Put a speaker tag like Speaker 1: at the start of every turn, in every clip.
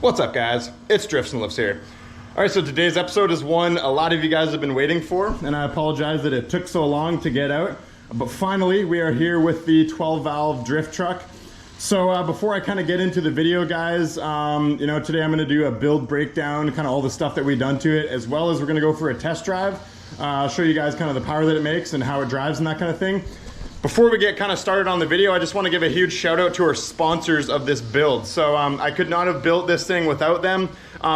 Speaker 1: What's up, guys? It's Drifts and Lifts here. All right, so today's episode is one a lot of you guys have been waiting for, and I apologize that it took so long to get out, but finally we are here with the 12-valve drift truck. So before I kind of get into the video, guys, today I'm going to do a build breakdown, kind of all the stuff that we've done to it, as well as we're going to go for a test drive. I'll show you guys kind of the power that it makes and how it drives and that kind of thing. Before we get kind of started on the video, I just want to give a huge shout out to our sponsors of this build. So I could not have built this thing without them.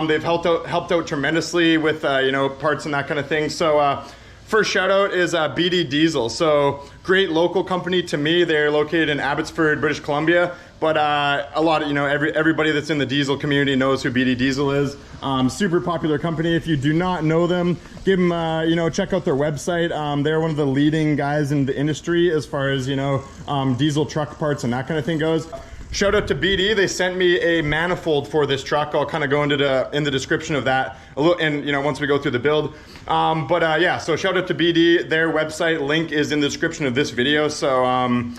Speaker 1: They've helped out tremendously with parts and that kind of thing. So first shout out is BD Diesel. So great local company to me. They're located in Abbotsford, British Columbia. But a lot of, everybody that's in the diesel community knows who BD Diesel is. Super popular company. If you do not know them, give them, check out their website. They're one of the leading guys in the industry as far as, diesel truck parts and that kind of thing goes. Shout out to BD. They sent me a manifold for this truck. I'll kind of go into in the description of that a little, and once we go through the build. So shout out to BD. Their website link is in the description of this video. So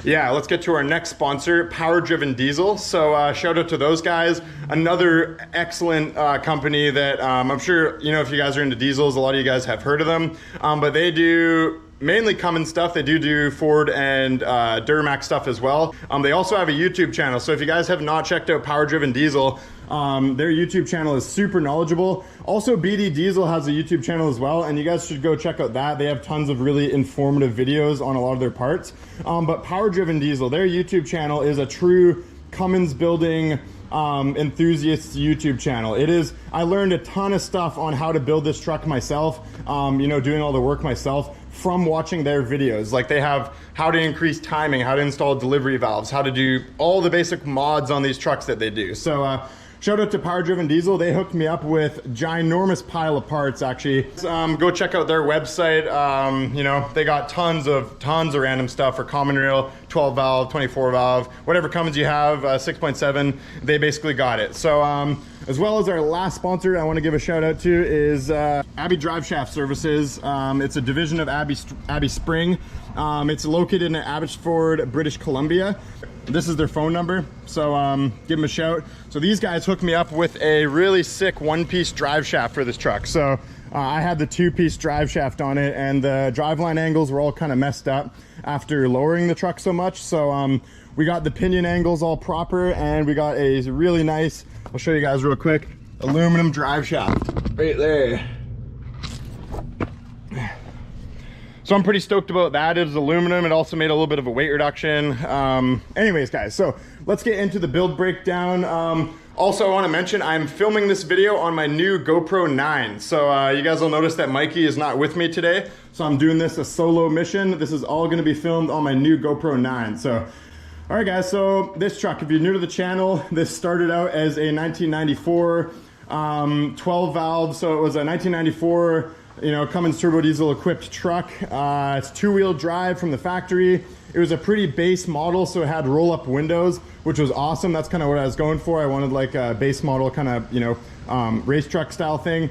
Speaker 1: yeah, let's get to our next sponsor, Power Driven Diesel. So shout out to those guys. Another excellent company that I'm sure, if you guys are into diesels, a lot of you guys have heard of them. But they do mainly Cummins stuff. They do Ford and Duramax stuff as well. They also have a YouTube channel. So if you guys have not checked out Power Driven Diesel, their YouTube channel is super knowledgeable. Also, BD Diesel has a YouTube channel as well, and you guys should go check out that. They have tons of really informative videos on a lot of their parts. But Power Driven Diesel, their YouTube channel is a true Cummins building enthusiasts YouTube channel. It is, I learned a ton of stuff on how to build this truck myself, doing all the work myself from watching their videos. Like they have how to increase timing, how to install delivery valves, how to do all the basic mods on these trucks that they do. So shout out to Power Driven Diesel. They hooked me up with ginormous pile of parts actually. Go check out their website. They got tons of random stuff for common rail, 12 valve, 24 valve, whatever Cummins you have, 6.7, they basically got it. So as well as our last sponsor I want to give a shout out to is Abbey Drive Shaft Services. It's a division of Abbey Spring. It's located in Abbotsford, British Columbia. This is their phone number, so give them a shout. So these guys hooked me up with a really sick one-piece drive shaft for this truck. So I had the two-piece drive shaft on it, and the driveline angles were all kind of messed up after lowering the truck so much. So we got the pinion angles all proper, and we got a really nice, I'll show you guys real quick, aluminum drive shaft right there. So I'm pretty stoked about that. It is aluminum. It also made a little bit of a weight reduction. Anyways, guys, so let's get into the build breakdown. Also, I want to mention I'm filming this video on my new GoPro 9. So you guys will notice that Mikey is not with me today. So I'm doing this a solo mission. This is all going to be filmed on my new GoPro 9. So, all right, guys, so this truck, if you're new to the channel, this started out as a 1994 12 valve. So it was a 1994 Cummins turbo diesel equipped truck. It's two-wheel drive from the factory. It was a pretty base model, so it had roll-up windows, which was awesome. That's kind of what I was going for. I wanted like a base model kind of, race truck style thing.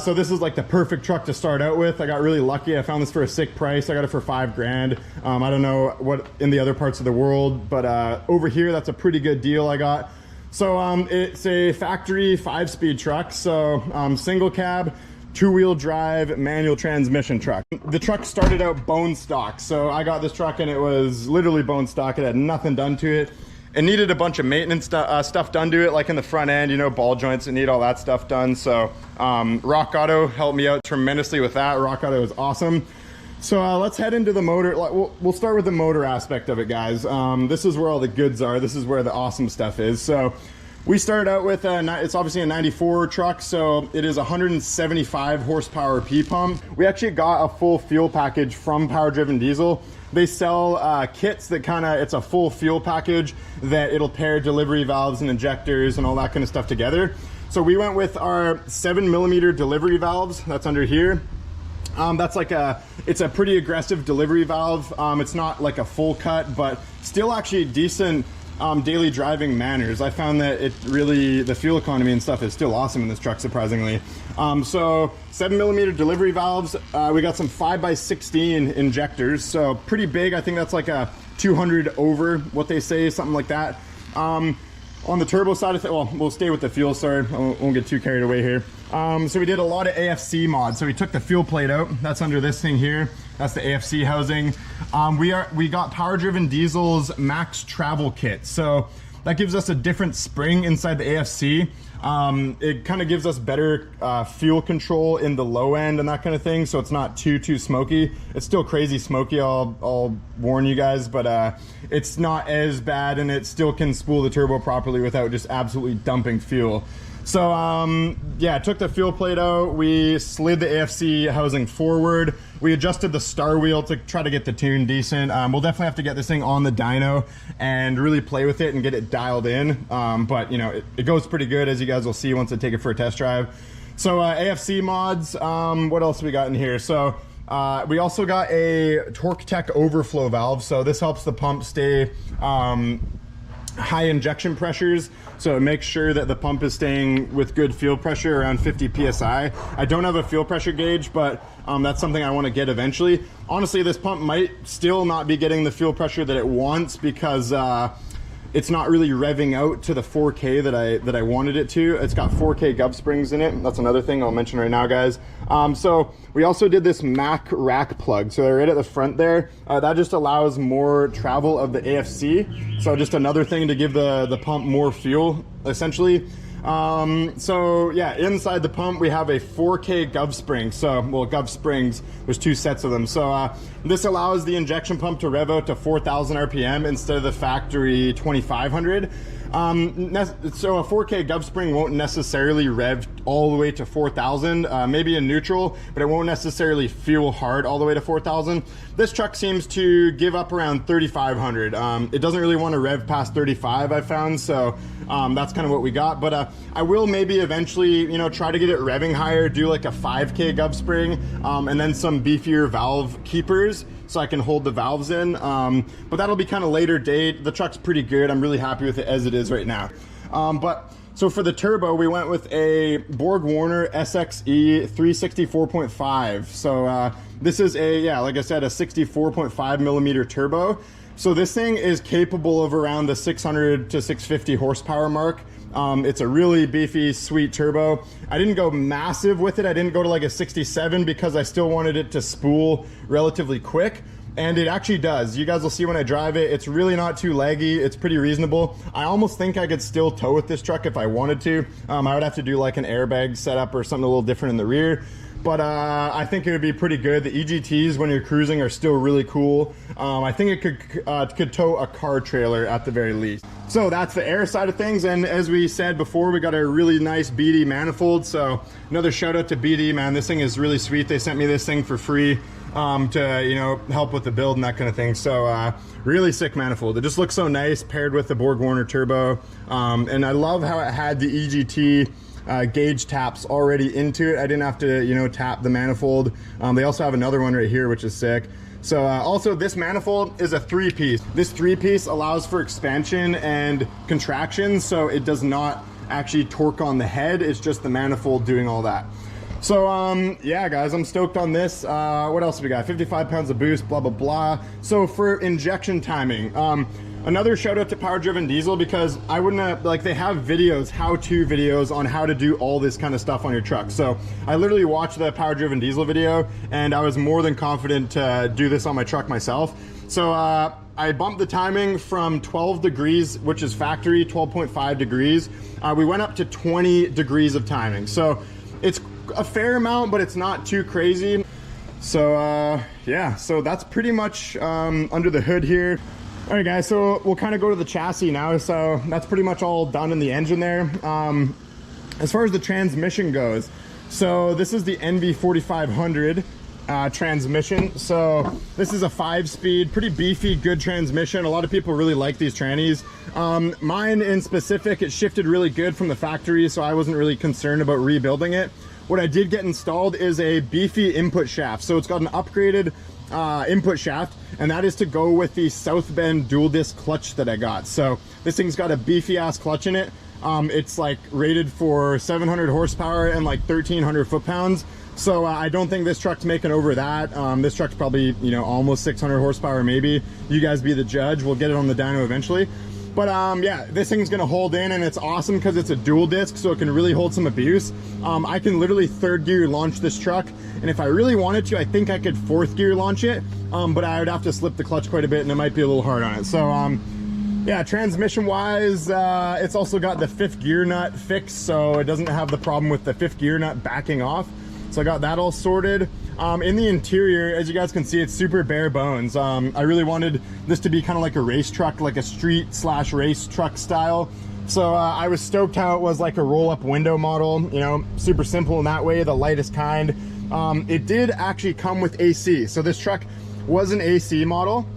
Speaker 1: So this is like the perfect truck to start out with. I got really lucky. I found this for a sick price. I got it for $5 grand. I don't know what in the other parts of the world, but over here, that's a pretty good deal I got. So it's a factory 5-speed truck. So single cab, two-wheel drive, manual transmission truck. The truck started out bone stock. So I got this truck and it was literally bone stock. It had nothing done to it. It needed a bunch of maintenance stuff done to it, like in the front end, ball joints, it need all that stuff done. So Rock Auto helped me out tremendously with that. Rock Auto is awesome. So let's head into the motor. We'll start with the motor aspect of it, guys. This is where all the goods are. This is where the awesome stuff is. So we started out with, it's obviously a 94 truck, so it is 175 horsepower P-pump. We actually got a full fuel package from Power Driven Diesel. They sell kits that it's a full fuel package that it'll pair delivery valves and injectors and all that kind of stuff together. So we went with our 7mm delivery valves, that's under here. It's a pretty aggressive delivery valve. It's not like a full cut, but still actually decent daily driving manners. I found that the fuel economy and stuff is still awesome in this truck, surprisingly. So 7mm delivery valves. We got some 5x16 injectors, so pretty big. I think that's like a 200 over what they say, something like that. On the turbo side of things, well, we'll stay with the fuel, sorry, I won't get too carried away here. So we did a lot of AFC mods. So we took the fuel plate out, that's under this thing here. That's the AFC housing. We got Power Driven Diesel's Max Travel Kit. So that gives us a different spring inside the AFC. It kind of gives us better fuel control in the low end and that kind of thing, so it's not too smoky. It's still crazy smoky, I'll warn you guys, but it's not as bad, and it still can spool the turbo properly without just absolutely dumping fuel. So yeah, took the fuel plate out, we slid the AFC housing forward, we adjusted the star wheel to try to get the tune decent. We'll definitely have to get this thing on the dyno and really play with it and get it dialed in, but you know, it goes pretty good, as you guys will see once I take it for a test drive. So AFC mods, what else we got in here? So we also got a Torque Tech overflow valve, so this helps the pump stay high injection pressures, so it makes sure that the pump is staying with good fuel pressure around 50 psi. I don't have a fuel pressure gauge, but that's something I want to get eventually. Honestly, this pump might still not be getting the fuel pressure that it wants because it's not really revving out to the 4K that I wanted it to. It's got 4K gub springs in it. That's another thing I'll mention right now, guys. So we also did this Mac rack plug. So right at the front there, that just allows more travel of the AFC. So just another thing to give the pump more fuel, essentially. So yeah, inside the pump we have a 4K gub spring. So, well, gub springs, there's 2 sets of them. So this allows the injection pump to rev out to 4,000 RPM instead of the factory 2,500. So a 4K gub spring won't necessarily rev all the way to 4,000, maybe in neutral, but it won't necessarily feel hard all the way to 4,000. This truck seems to give up around 3,500. It doesn't really want to rev past 35, I found, so that's kind of what we got. But I will maybe eventually, you know, try to get it revving higher, do like a 5K gub spring, and then some beefier valve keepers, so I can hold the valves in, but that'll be kind of later date. The truck's pretty good. I'm really happy with it as it is right now. So for the turbo, we went with a Borg Warner SXE 364.5. So this is a, yeah, like I said, a 64.5 millimeter turbo. So this thing is capable of around the 600 to 650 horsepower mark. It's a really beefy, sweet turbo. I didn't go massive with it. I didn't go to like a 67 because I still wanted it to spool relatively quick. And it actually does. You guys will see when I drive it. It's really not too laggy. It's pretty reasonable. I almost think I could still tow with this truck if I wanted to. I would have to do like an airbag setup or something a little different in the rear. But I think it would be pretty good. The EGTs when you're cruising are still really cool. I think it could tow a car trailer at the very least. So that's the air side of things, and as we said before, we got a really nice BD manifold. So another shout out to BD, man. This thing is really sweet. They sent me this thing for free to, you know, help with the build and that kind of thing. So really sick manifold. It just looks so nice paired with the Borg Warner turbo, and I love how it had the EGT gauge taps already into it. I didn't have to, you know, tap the manifold. They also have another one right here, which is sick. So also this manifold is a 3-piece. This 3-piece allows for expansion and contraction, so it does not actually torque on the head. It's just the manifold doing all that. So yeah, guys, I'm stoked on this. What else have we got? 55 pounds of boost, blah blah blah. So for injection timing, another shout out to Power Driven Diesel, because I wouldn't have, like, they have videos, how-to videos on how to do all this kind of stuff on your truck. So I literally watched the Power Driven Diesel video and I was more than confident to do this on my truck myself. So I bumped the timing from 12 degrees, which is factory, 12.5 degrees. We went up to 20 degrees of timing. So it's a fair amount, but it's not too crazy. So yeah, so that's pretty much under the hood here. All right, guys, so we'll kind of go to the chassis now. So that's pretty much all done in the engine there. As far as the transmission goes, so this is the NV4500 transmission. So this is a 5-speed, pretty beefy, good transmission. A lot of people really like these trannies. Mine in specific, it shifted really good from the factory, so I wasn't really concerned about rebuilding it. What I did get installed is a beefy input shaft. So it's got an upgraded input shaft, and that is to go with the South Bend dual disc clutch that I got. So this thing's got a beefy ass clutch in it. It's like rated for 700 horsepower and like 1,300 foot-pounds. So I don't think this truck's making over that. This truck's probably, you know, almost 600 horsepower maybe. You guys be the judge. We'll get it on the dyno eventually. But yeah, this thing's gonna hold in, and it's awesome because it's a dual disc, so it can really hold some abuse. I can literally 3rd gear launch this truck, and if I really wanted to, I think I could 4th gear launch it, but I would have to slip the clutch quite a bit, and it might be a little hard on it. So yeah, transmission wise, it's also got the 5th gear nut fixed, so it doesn't have the problem with the 5th gear nut backing off. So I got that all sorted. In the interior, as you guys can see, it's super bare bones. I really wanted this to be kind of like a race truck, like a street / race truck style. So I was stoked how it was like a roll-up window model, you know, super simple in that way, the lightest kind. It did actually come with AC. So this truck was an AC model,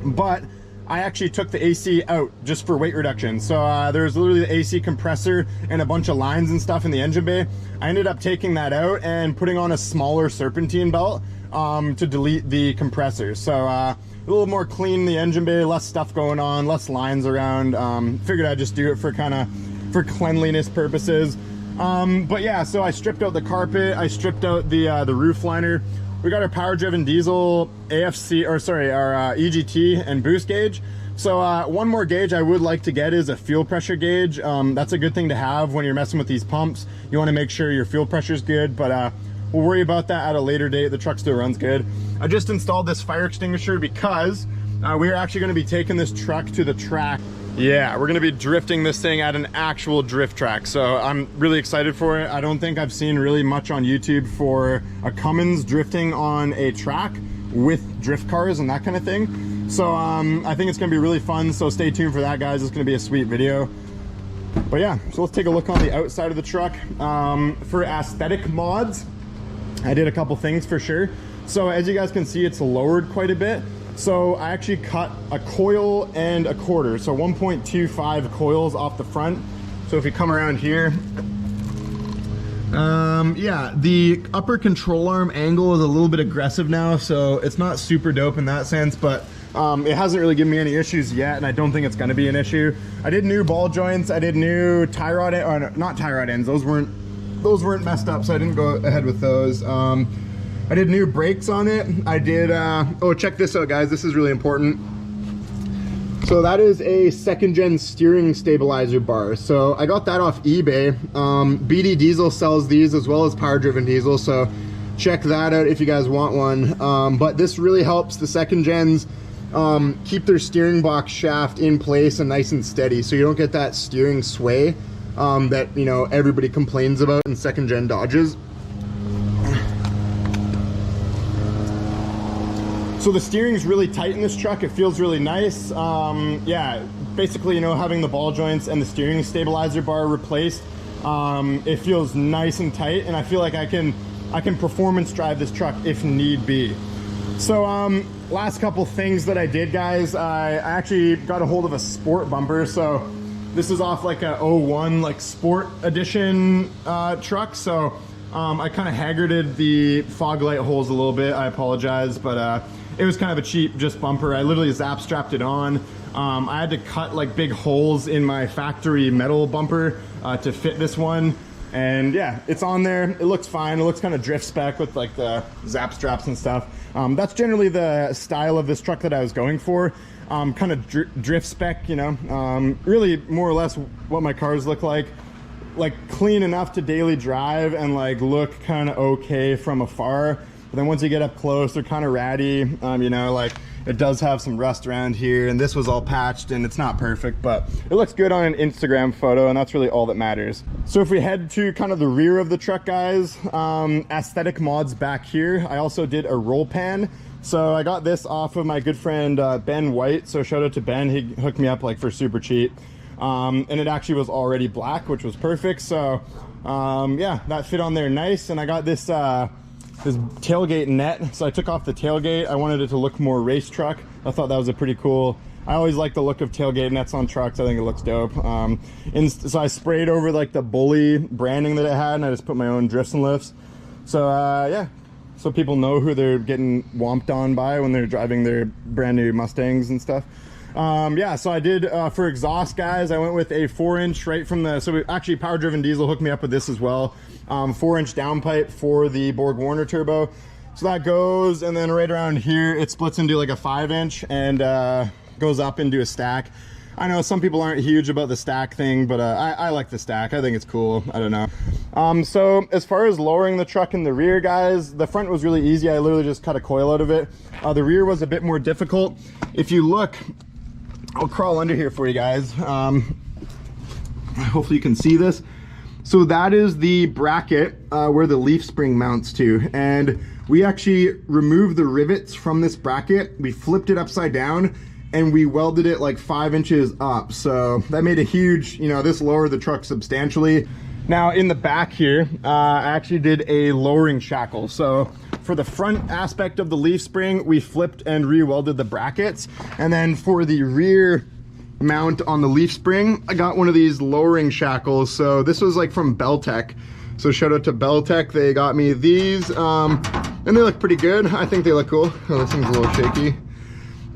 Speaker 1: but I actually took the AC out just for weight reduction. So there's literally the AC compressor and a bunch of lines and stuff in the engine bay. I ended up taking that out and putting on a smaller serpentine belt to delete the compressor. So a little more clean in the engine bay, less stuff going on, less lines around. Figured I'd just do it for for cleanliness purposes. But yeah, so I stripped out the carpet, I stripped out the roof liner. We got our power driven diesel AFC, or sorry, our EGT and boost gauge. So one more gauge I would like to get is a fuel pressure gauge. That's a good thing to have when you're messing with these pumps. You want to make sure your fuel pressure is good, but we'll worry about that at a later date. The truck still runs good. I just installed this fire extinguisher because we're actually going to be taking this truck to the track. Yeah, we're gonna be drifting this thing at an actual drift track, so I'm really excited for it. I don't think I've seen really much on YouTube for a Cummins drifting on a track with drift cars and that kind of thing. So I think it's gonna be really fun, so stay tuned for that, guys. It's gonna be a sweet video. But yeah, so let's take a look on the outside of the truck. For aesthetic mods, I did a couple things for sure. So as you guys can see, it's lowered quite a bit. So I actually cut a coil and a quarter, so 1.25 coils off the front. So if you come around here, yeah, the upper control arm angle is a little bit aggressive now, so it's not super dope in that sense, but it hasn't really given me any issues yet, and I don't think it's going to be an issue. I did new ball joints, I did new tie rod, or not tie rod ends, those weren't messed up, so I didn't go ahead with those. I did new brakes on it. I did, oh, check this out, guys. This is really important. So that is a 2nd gen steering stabilizer bar. So I got that off eBay. BD Diesel sells these as well as power driven diesel. So check that out if you guys want one. But this really helps the 2nd gens keep their steering box shaft in place and nice and steady. So you don't get that steering sway that, you know, everybody complains about in 2nd gen Dodges. So the steering is really tight in this truck. It feels really nice. Yeah, basically, you know, having the ball joints and the steering stabilizer bar replaced, it feels nice and tight, and I feel like I can performance drive this truck if need be. So last couple things that I did, guys, I actually got a hold of a sport bumper. So this is off like a 01 like sport edition truck. So I kind of haggarded the fog light holes a little bit. I apologize, but it was kind of a cheap just bumper. I literally zap strapped it on. I had to cut like big holes in my factory metal bumper to fit this one. And yeah, it's on there. It looks fine. It looks kind of drift spec with like the zap straps and stuff. That's generally the style of this truck that I was going for. Kind of drift spec, you know, really more or less what my cars look like clean enough to daily drive and like look kind of okay from afar. But then once you get up close, they're kind of ratty. You know, like it does have some rust around here, and this was all patched and it's not perfect, but it looks good on an Instagram photo, and that's really all that matters. So if we head to kind of the rear of the truck, guys, aesthetic mods back here. I also did a roll pan. So I got this off of my good friend Ben White. So shout out to Ben, he hooked me up like for super cheap. And it actually was already black, which was perfect. So yeah, that fit on there nice. And I got this this tailgate net, so I took off the tailgate. I wanted it to look more race truck. I thought that was a pretty cool, I always like the look of tailgate nets on trucks. I think it looks dope. And so I sprayed over like the Bully branding that it had, and I just put my own drifts and lifts. So yeah, so people know who they're getting whomped on by when they're driving their brand new Mustangs and stuff. Yeah, so I did for exhaust, guys, I went with a 4-inch right from the, so we actually power driven diesel hooked me up with this as well. 4-inch downpipe for the Borg Warner turbo. So that goes, and then right around here it splits into like a 5-inch and goes up into a stack. I know some people aren't huge about the stack thing, but I like the stack. I think it's cool. I don't know. So as far as lowering the truck in the rear, guys, the front was really easy. I literally just cut a coil out of it. The rear was a bit more difficult. If you look, I'll crawl under here for you guys. Hopefully you can see this. So that is the bracket where the leaf spring mounts to, and we actually removed the rivets from this bracket. We flipped it upside down and we welded it like 5 inches up. So that made a huge, you know, this lowered the truck substantially. Now in the back here, I actually did a lowering shackle. So for the front aspect of the leaf spring, we flipped and re-welded the brackets. And then for the rear mount on the leaf spring, I got one of these lowering shackles. So this was like from Beltec. So shout out to Beltec, they got me these, and they look pretty good. I think they look cool. Oh, this thing's a little shaky.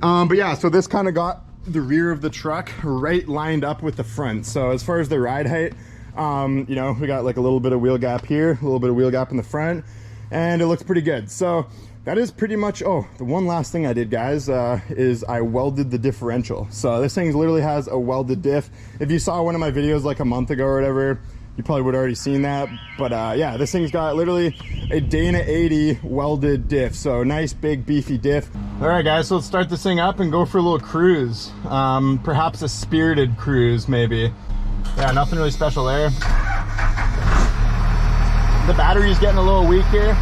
Speaker 1: But yeah, so this kind of got the rear of the truck right lined up with the front. So as far as the ride height, you know, we got like a little bit of wheel gap here, a little bit of wheel gap in the front, and it looks pretty good. So that is pretty much, oh, the one last thing I did, guys, is I welded the differential. So this thing literally has a welded diff. If you saw one of my videos like a month ago or whatever, you probably would have already seen that. But yeah, this thing's got literally a Dana 80 welded diff. So nice, big, beefy diff. All right, guys, so let's start this thing up and go for a little cruise. Perhaps a spirited cruise, maybe. Yeah, nothing really special there. The battery's getting a little weak here.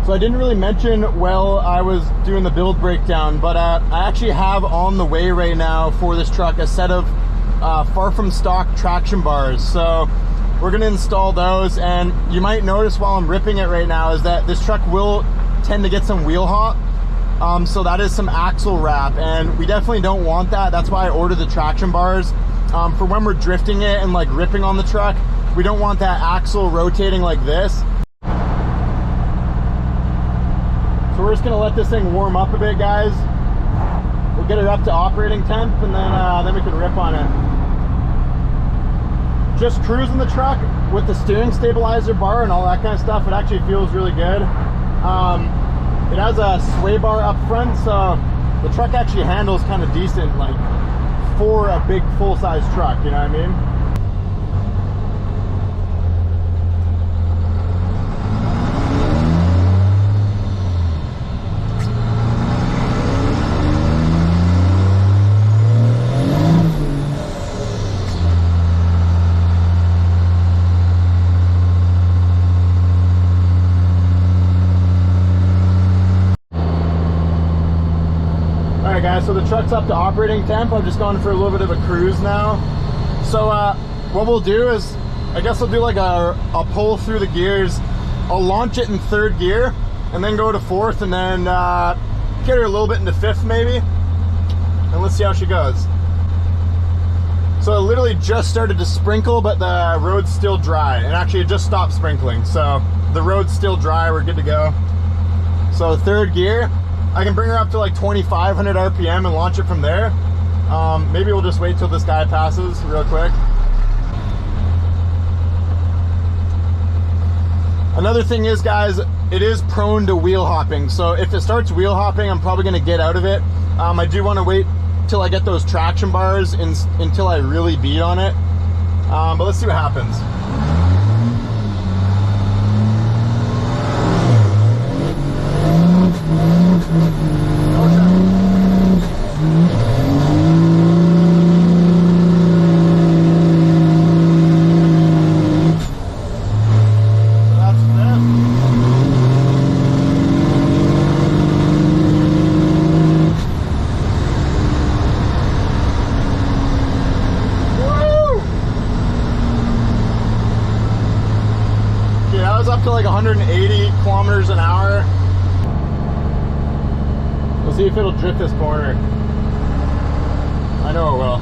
Speaker 1: So I didn't really mention while I was doing the build breakdown, but I actually have on the way right now for this truck a set of far from stock traction bars. So we're gonna install those, and you might notice while I'm ripping it right now is that this truck will tend to get some wheel hop. So that is some axle wrap, and we definitely don't want that. That's why I ordered the traction bars. For when we're drifting it and like ripping on the truck, we don't want that axle rotating like this. So we're just gonna let this thing warm up a bit, guys. We'll get it up to operating temp, and then we can rip on it. Just cruising the truck with the steering stabilizer bar and all that kind of stuff, it actually feels really good. It has a sway bar up front, so the truck actually handles kind of decent, like for a big full-size truck, you know what I mean? So the truck's up to operating temp. I'm just going for a little bit of a cruise now. So what we'll do is, I guess I'll do like a pull through the gears. I'll launch it in 3rd gear and then go to 4th, and then carry her a little bit into 5th maybe, and let's see how she goes. So it literally just started to sprinkle, but the road's still dry, and actually it just stopped sprinkling. So the road's still dry, we're good to go. So 3rd gear, I can bring her up to like 2,500 RPM and launch it from there. Maybe we'll just wait till this guy passes real quick. Another thing is, guys, it is prone to wheel hopping. So if it starts wheel hopping, I'm probably gonna get out of it. I do wanna wait till I get those traction bars until I really beat on it. But let's see what happens. Up to like 180 kilometers an hour. We'll see if it'll drift this corner. I know it will.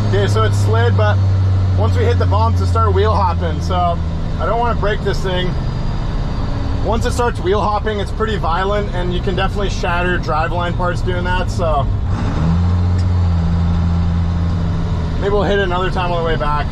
Speaker 1: Okay, so it slid, but once we hit the bumps, it started wheel hopping. So I don't want to break this thing. once it starts wheel hopping, it's pretty violent, and you can definitely shatter driveline parts doing that. So maybe we'll hit it another time on the way back.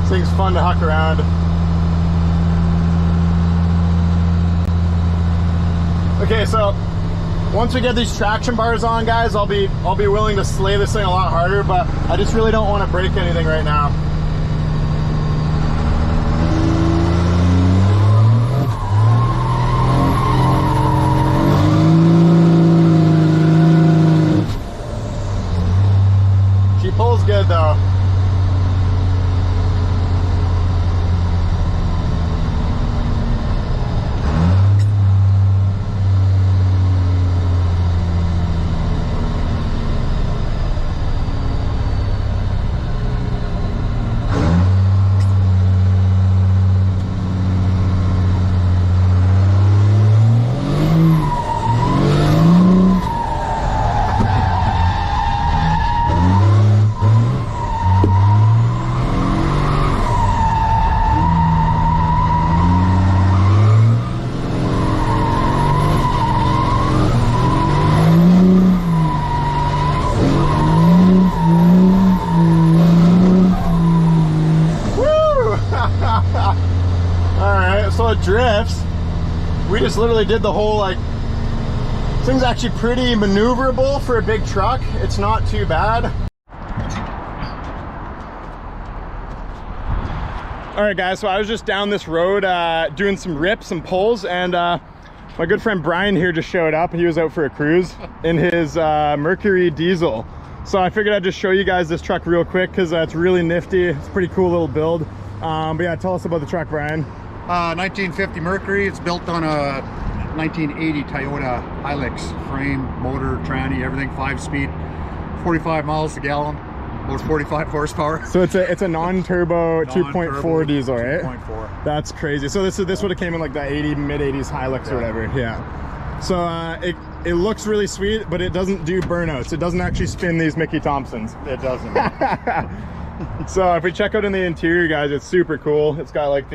Speaker 1: Thing's fun to huck around. Okay, so once we get these traction bars on, guys, I'll be willing to slay this thing a lot harder, but I just really don't want to break anything right now. She pulls good though. So it drifts. We just literally did the whole, like, this thing's actually pretty maneuverable for a big truck. It's not too bad. All right, guys, so I was just down this road doing some rips and pulls, and my good friend Brian here just showed up. He was out for a cruise in his Mercury diesel. So I figured I'd just show you guys this truck real quick because it's really nifty. It's a pretty cool little build. But yeah, tell us about the truck, Brian.
Speaker 2: 1950 Mercury. It's built on a 1980 Toyota Hilux frame, motor, tranny, everything, 5-speed, 45 miles a gallon, about 45 horsepower. So it's
Speaker 1: a non-turbo 2.4 diesel, right?
Speaker 2: 2.4.
Speaker 1: That's crazy. So this would have came in like that mid 80s Hilux or whatever. Yeah. So it looks really sweet, but it doesn't do burnouts. It doesn't actually spin these Mickey Thompsons.
Speaker 2: It doesn't.
Speaker 1: So if we check out in the interior, guys, it's super cool. It's got like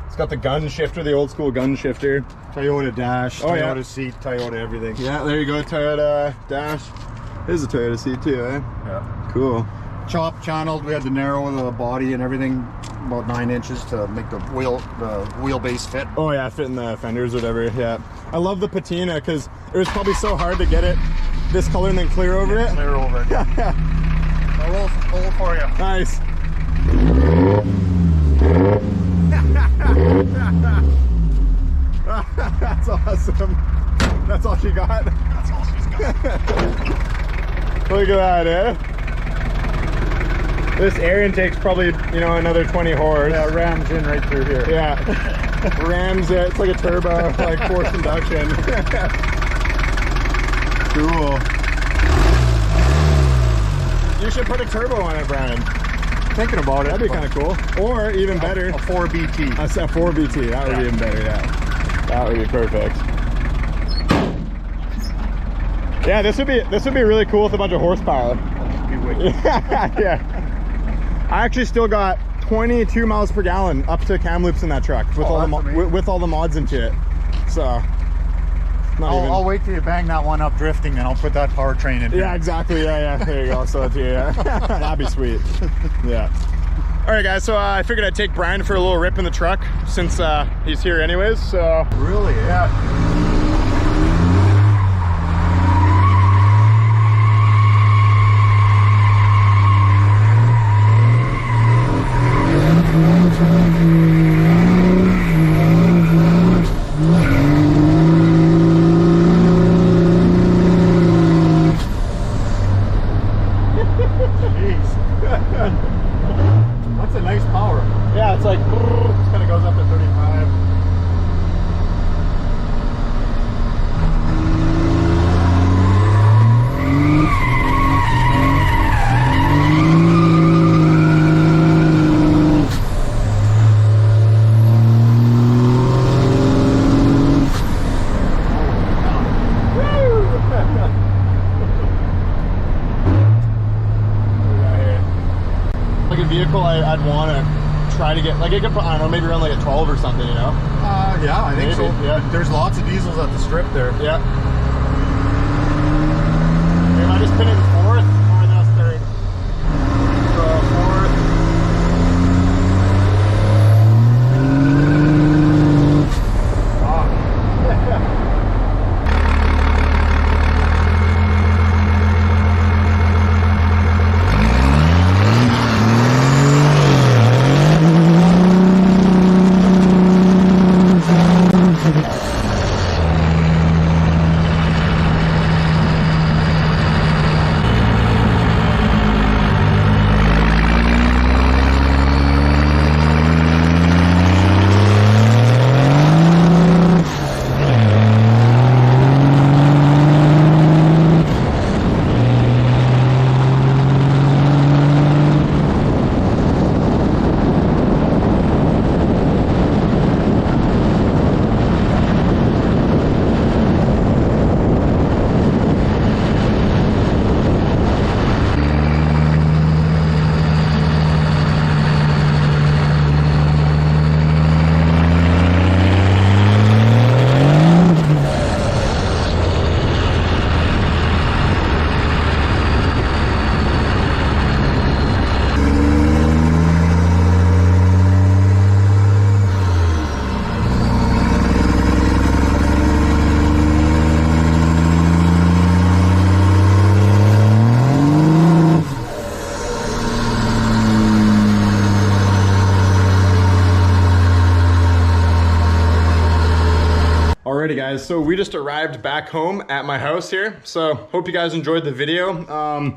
Speaker 1: it's got the gun shifter, the old school gun shifter.
Speaker 2: Toyota dash, Toyota
Speaker 1: yeah.
Speaker 2: seat, Toyota everything.
Speaker 1: Yeah, there you go, Toyota dash. There's a Toyota seat too, eh?
Speaker 2: Yeah.
Speaker 1: Cool.
Speaker 2: Chop channeled. We had to narrow the body and everything about 9 inches to make the wheelbase fit.
Speaker 1: Oh yeah, fit in the fenders or whatever. Yeah. I love the patina because it was probably so hard to get it this color and then clear over it.
Speaker 2: Clear over it. Yeah. I'll roll for you.
Speaker 1: Nice. That's awesome. That's all she got?
Speaker 2: That's all she's got.
Speaker 1: Look at that, eh? This air intake's probably, you know, another 20 horse.
Speaker 2: Yeah, rams in right through here.
Speaker 1: Yeah. Rams it. It's like a turbo, like forced induction. Cool. You should put a turbo on it, Brian.
Speaker 2: Thinking about it.
Speaker 1: That'd be kind of cool. Or even better,
Speaker 2: a 4BT.
Speaker 1: A 4BT. That would be even better. Yeah, that would be perfect. Yeah, this would be really cool with a bunch of horsepower.
Speaker 2: That'd be wicked.
Speaker 1: Yeah. I actually still got 22 miles per gallon up to cam loops in that truck with all the mods into it. So.
Speaker 2: I'll wait till you bang that one up drifting, and I'll put that powertrain in.
Speaker 1: Yeah, exactly. Yeah. There you go. So it's here. Yeah. That'd be sweet. Yeah. All right, guys. So I figured I'd take Brian for a little rip in the truck since he's here anyways. So
Speaker 2: really, yeah.
Speaker 1: That's a nice power. Yeah, it's like, it kind of goes up to 35. vehicle I'd want to try to get, like it could, I don't know, maybe around like a 12 or something, you know?
Speaker 2: Yeah, I think
Speaker 1: maybe,
Speaker 2: so.
Speaker 1: Yeah.
Speaker 2: There's lots of diesels at the strip there.
Speaker 1: Yeah. Okay, am I just pinning fourth or that's third? So fourth. Alrighty guys, so we just arrived back home at my house here. So hope you guys enjoyed the video.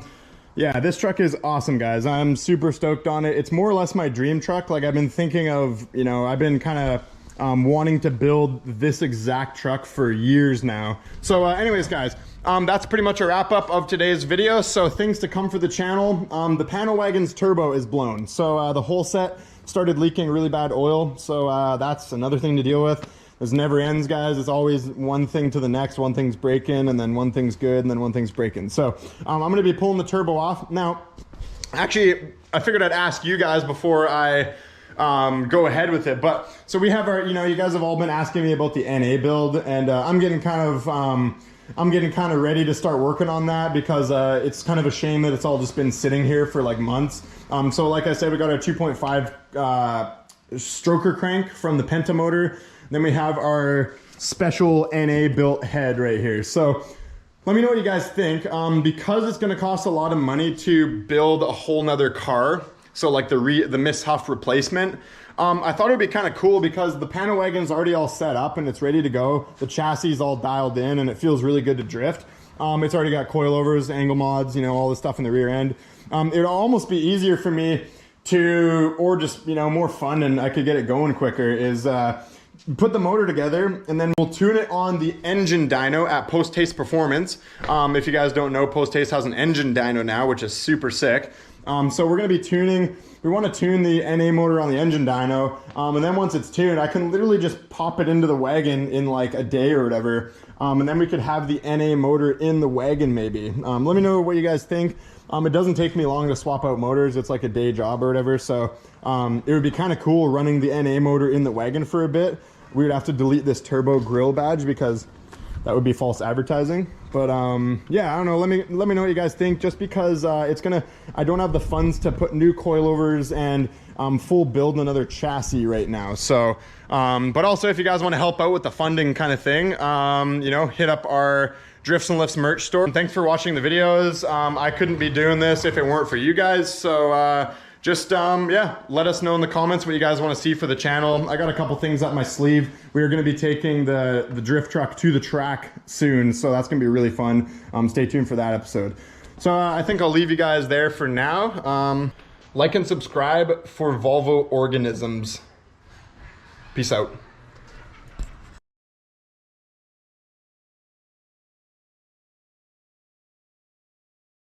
Speaker 1: Yeah, this truck is awesome, guys. I'm super stoked on it. It's more or less my dream truck. Like I've been thinking of, you know, I've been kind of wanting to build this exact truck for years now. So anyways, guys, that's pretty much a wrap up of today's video. So things to come for the channel. The panel wagon's turbo is blown. So the whole set started leaking really bad oil. So that's another thing to deal with. This never ends, guys. It's always one thing to the next. One thing's breaking, and then one thing's good, and then one thing's breaking. So I'm going to be pulling the turbo off. Now, actually, I figured I'd ask you guys before I go ahead with it. But so we have our, you know, you guys have all been asking me about the NA build, and I'm getting kind of ready to start working on that because it's kind of a shame that it's all just been sitting here for like months. So like I said, we got our 2.5 stroker crank from the Penta motor. Then we have our special NA built head right here. So let me know what you guys think. Because it's gonna cost a lot of money to build a whole nother car, so like the Miss Huff replacement, I thought it'd be kind of cool because the panel wagon's already all set up and it's ready to go. The chassis is all dialed in and it feels really good to drift. It's already got coilovers, angle mods, you know, all this stuff in the rear end. It'd almost be easier for me to, or just, you know, more fun and I could get it going quicker, is put the motor together and then we'll tune it on the engine dyno at Post Haste Performance. If you guys don't know, Post Haste has an engine dyno now, which is super sick. So we're gonna be tuning, we wanna tune the NA motor on the engine dyno, and then once it's tuned, I can literally just pop it into the wagon in like a day or whatever, and then we could have the NA motor in the wagon maybe. Let me know what you guys think. It doesn't take me long to swap out motors. It's like a day job or whatever. So it would be kind of cool running the NA motor in the wagon for a bit. We would have to delete this turbo grill badge because that would be false advertising. But yeah, I don't know. Let me know what you guys think. Just because I don't have the funds to put new coilovers and full build another chassis right now. So, but also if you guys want to help out with the funding kind of thing, you know, hit up our Drifts and Lifts merch store. Thanks for watching the videos. I couldn't be doing this if it weren't for you guys. So just yeah, let us know in the comments what you guys want to see for the channel. I got a couple things up my sleeve. We are going to be taking the drift truck to the track soon, so that's going to be really fun. Stay tuned for that episode. So I think I'll leave you guys there for now. Like and subscribe for Volvo organisms. Peace out.